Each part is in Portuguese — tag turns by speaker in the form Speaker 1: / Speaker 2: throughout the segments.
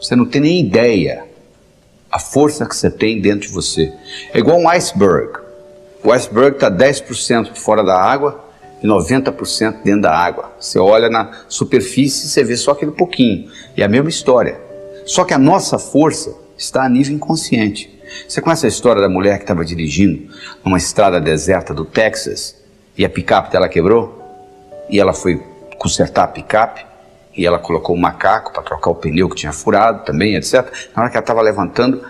Speaker 1: Você não tem nem ideia a força que você tem dentro de você. É igual um iceberg. O iceberg está 10% fora da água e 90% dentro da água. Você olha na superfície e você vê só aquele pouquinho. E é a mesma história. Só que a nossa força está a nível inconsciente. Você conhece a história da mulher que estava dirigindo numa estrada deserta do Texas e a picape dela quebrou? E ela foi consertar a picape e ela colocou um macaco para trocar o pneu que tinha furado também, etc. Na hora que ela estava levantando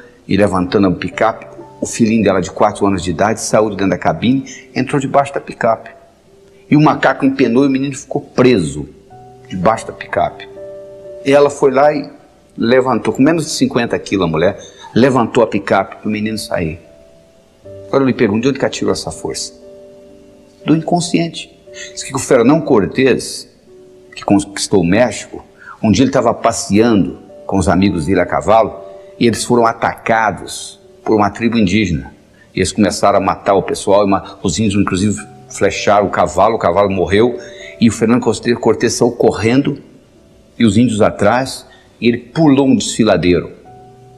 Speaker 1: a picape, o filhinho dela de 4 anos de idade saiu de dentro da cabine, entrou debaixo da picape. E o macaco empenou e o menino ficou preso debaixo da picape. E ela foi lá e levantou, com menos de 50 quilos a mulher, levantou a picape para o menino sair. Agora eu lhe pergunto, de onde que ela tirou essa força? Do inconsciente. Diz que o Fernão Cortés, que conquistou o México, um dia ele estava passeando com os amigos dele a cavalo e eles foram atacados por uma tribo indígena. E eles começaram a matar o pessoal, os índios inclusive flecharam o cavalo morreu e o Fernando Cortés saiu correndo e os índios atrás e ele pulou um desfiladeiro.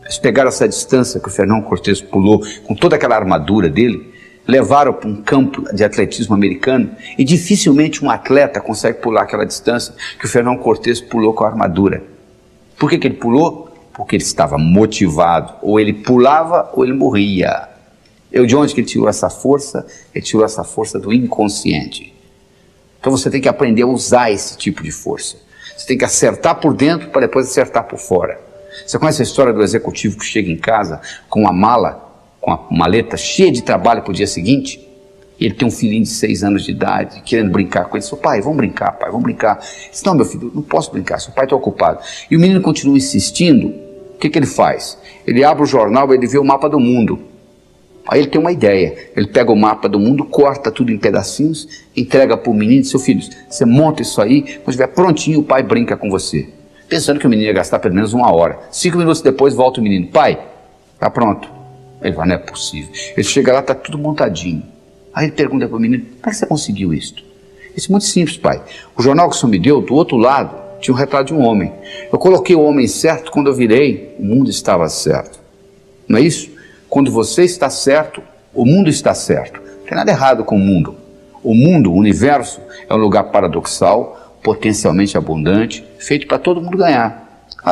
Speaker 1: Eles pegaram essa distância que o Fernando Cortés pulou com toda aquela armadura dele, levaram para um campo de atletismo americano e dificilmente um atleta consegue pular aquela distância que o Fernando Cortés pulou com a armadura. Por que ele pulou? Porque ele estava motivado, ou ele pulava ou ele morria. De onde que ele tirou essa força? Ele tirou essa força do inconsciente. Então você tem que aprender a usar esse tipo de força. Você tem que acertar por dentro para depois acertar por fora. Você conhece a história do executivo que chega em casa com uma mala, com a maleta cheia de trabalho para o dia seguinte? E ele tem um filhinho de 6 anos de idade, querendo brincar com ele. Ele diz, pai, vamos brincar, pai, vamos brincar. Ele diz, não, meu filho, não posso brincar, seu pai está ocupado. E o menino continua insistindo. O que ele faz? Ele abre o jornal, ele vê o mapa do mundo. Aí ele tem uma ideia, ele pega o mapa do mundo, corta tudo em pedacinhos, entrega para o menino e diz, seu filho, você monta isso aí, quando estiver prontinho o pai brinca com você. Pensando que o menino ia gastar pelo menos 1 hora. 5 minutos depois volta o menino, pai, tá pronto. Ele fala, não é possível. Ele chega lá, tá tudo montadinho. Aí ele pergunta para o menino, como é que você conseguiu isso? Isso é muito simples, pai. O jornal que o senhor me deu, do outro lado, tinha um retrato de um homem. Eu coloquei o homem certo, quando eu virei, o mundo estava certo. Não é isso? Quando você está certo, o mundo está certo. Não tem nada errado com o mundo. O mundo, o universo, é um lugar paradoxal, potencialmente abundante, feito para todo mundo ganhar.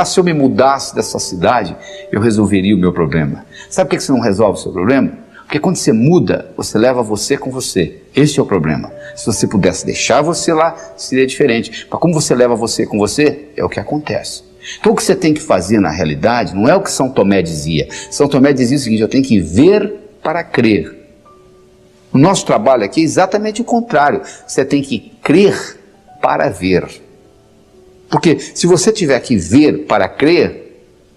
Speaker 1: Se eu me mudasse dessa cidade, eu resolveria o meu problema. Sabe por que você não resolve o seu problema? Porque quando você muda, você leva você com você. Esse é o problema. Se você pudesse deixar você lá, seria diferente. Mas como você leva você com você, é o que acontece. Então o que você tem que fazer na realidade não é o que São Tomé dizia. São Tomé dizia o seguinte, eu tenho que ver para crer. O nosso trabalho aqui é exatamente o contrário. Você tem que crer para ver. Porque se você tiver que ver para crer,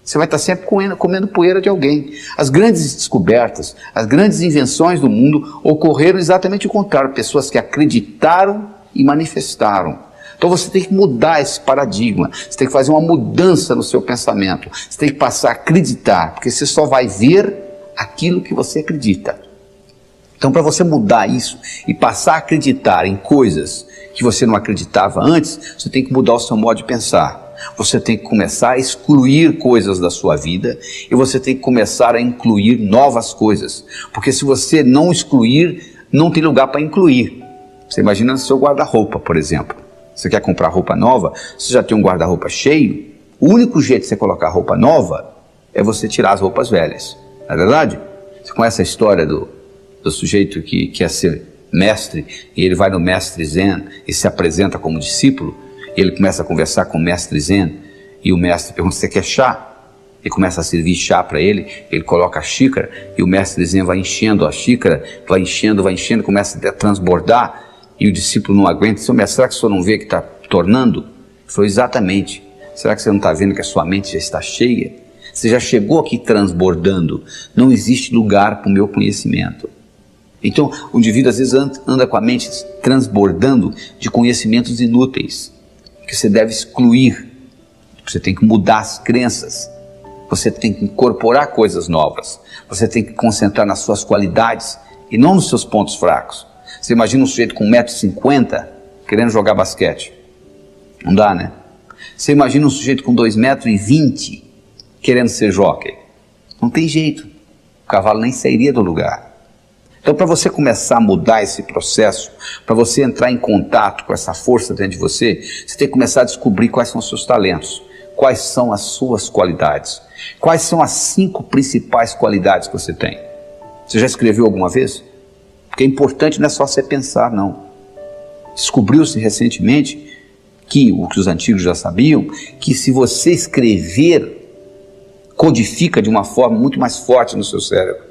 Speaker 1: você vai estar sempre comendo poeira de alguém. As grandes descobertas, as grandes invenções do mundo ocorreram exatamente o contrário. Pessoas que acreditaram e manifestaram. Então você tem que mudar esse paradigma, você tem que fazer uma mudança no seu pensamento, você tem que passar a acreditar, porque você só vai ver aquilo que você acredita. Então para você mudar isso e passar a acreditar em coisas que você não acreditava antes, você tem que mudar o seu modo de pensar. Você tem que começar a excluir coisas da sua vida e você tem que começar a incluir novas coisas. Porque se você não excluir, não tem lugar para incluir. Você imagina no seu guarda-roupa, por exemplo. Você quer comprar roupa nova, você já tem um guarda-roupa cheio, o único jeito de você colocar roupa nova é você tirar as roupas velhas. Não é verdade? Você conhece a história do sujeito que quer ser mestre e ele vai no mestre Zen e se apresenta como discípulo e ele começa a conversar com o mestre Zen e o mestre pergunta, você quer chá? Ele começa a servir chá para ele, ele coloca a xícara e o mestre Zen vai enchendo a xícara, vai enchendo, começa a transbordar. E o discípulo não aguenta, seu mestre, será que o senhor não vê que está tornando? Ele falou, exatamente. Será que você não está vendo que a sua mente já está cheia? Você já chegou aqui transbordando. Não existe lugar para o meu conhecimento. Então, o indivíduo às vezes anda com a mente transbordando de conhecimentos inúteis, que você deve excluir. Você tem que mudar as crenças. Você tem que incorporar coisas novas. Você tem que concentrar nas suas qualidades e não nos seus pontos fracos. Você imagina um sujeito com 1,50 m querendo jogar basquete. Não dá, né? Você imagina um sujeito com 2,20 m querendo ser jockey? Não tem jeito, o cavalo nem sairia do lugar. Então, para você começar a mudar esse processo, para você entrar em contato com essa força dentro de você, você tem que começar a descobrir quais são os seus talentos, quais são as suas qualidades, quais são as 5 principais qualidades que você tem. Você já escreveu alguma vez? Porque é importante, não é só você pensar, não. Descobriu-se recentemente que, o que os antigos já sabiam, que se você escrever, codifica de uma forma muito mais forte no seu cérebro.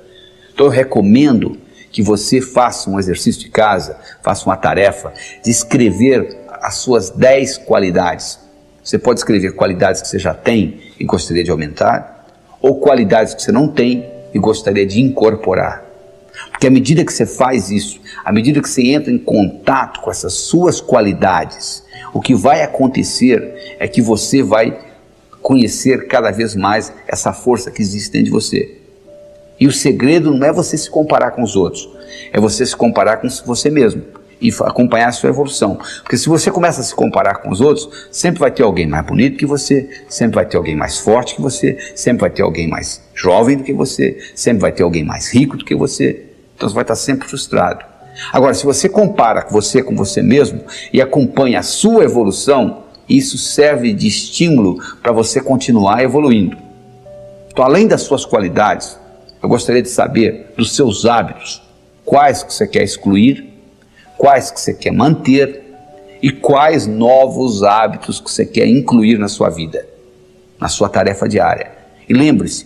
Speaker 1: Então eu recomendo que você faça um exercício de casa, faça uma tarefa de escrever as suas 10 qualidades. Você pode escrever qualidades que você já tem e gostaria de aumentar, ou qualidades que você não tem e gostaria de incorporar. Porque à medida que você faz isso, à medida que você entra em contato com essas suas qualidades, o que vai acontecer é que você vai conhecer cada vez mais essa força que existe dentro de você. E o segredo não é você se comparar com os outros, é você se comparar com você mesmo e acompanhar a sua evolução. Porque se você começa a se comparar com os outros, sempre vai ter alguém mais bonito que você, sempre vai ter alguém mais forte que você, sempre vai ter alguém mais jovem do que você, sempre vai ter alguém mais rico do que você. Então você vai estar sempre frustrado. Agora, se você compara você com você mesmo e acompanha a sua evolução, isso serve de estímulo para você continuar evoluindo. Então, além das suas qualidades, eu gostaria de saber dos seus hábitos, quais que você quer excluir, quais que você quer manter e quais novos hábitos que você quer incluir na sua vida, na sua tarefa diária. E lembre-se,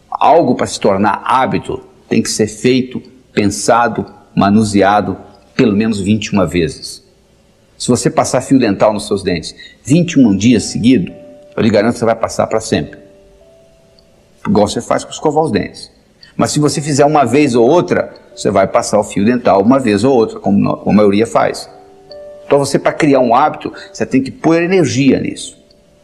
Speaker 1: algo para se tornar hábito tem que ser feito, pensado, manuseado pelo menos 21 vezes. Se você passar fio dental nos seus dentes 21 dias seguidos, eu lhe garanto que você vai passar para sempre. Igual você faz com escovar os dentes. Mas se você fizer uma vez ou outra, você vai passar o fio dental uma vez ou outra, como a maioria faz. Então você, para criar um hábito, você tem que pôr energia nisso.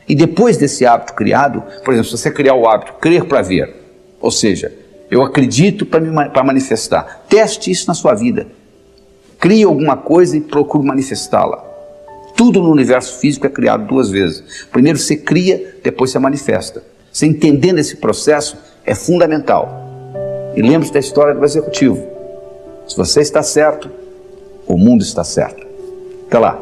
Speaker 1: E depois desse hábito criado, por exemplo, se você criar o hábito crer para ver, ou seja, eu acredito para manifestar, teste isso na sua vida. Crie alguma coisa e procure manifestá-la. Tudo no universo físico é criado 2 vezes. Primeiro você cria, depois você manifesta. Você entendendo esse processo é fundamental. E lembre-se da história do executivo. Se você está certo, o mundo está certo. Até lá.